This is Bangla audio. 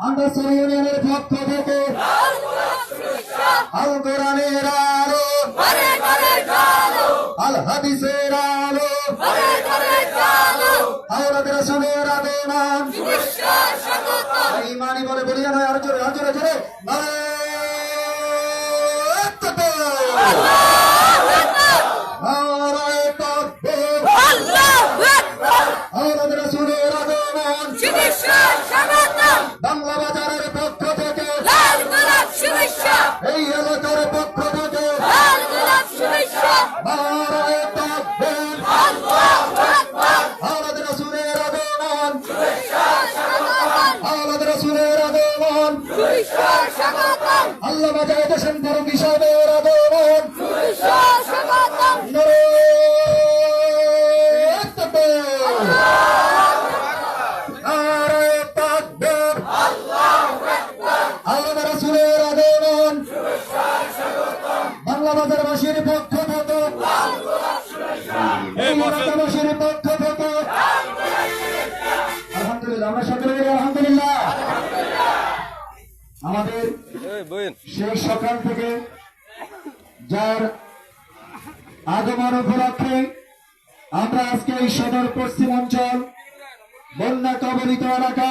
আন্দারসর ইউনিয়নের পক্ষ থেকে আল কোরআনের আলো, আল হাদিসের আলো, আওলাদ রাসূলের আগমন, ইমানি বলে বলিয়া নয়, আর জোরে আর জোরে জোরে আওলাদ রাসূলের আগমন, বাংলা বাজারের পক্ষ থেকে, এই এলাকার পক্ষ থেকে আওলাদ রাসূলের আগমন, আওলাদ রাসূলের আগমন, আল্লামা জায়েদ হোসেন ফারুকী সাহেবের আগমন, আওলাদ রাসূলের আগমন, বাংলা বাজারবাসীর পক্ষ থেকে, এই এলাকাবাসীর পক্ষ থেকে আলহামদুলিল্লাহ, আমরা সকলে মিলে আলহামদুলিল্লাহ। আমাদের সেই সকাল থেকে যার আগমন উপলক্ষে আমরা আজকে এই সদর পশ্চিম অঞ্চল বন্যা কবলিত এলাকা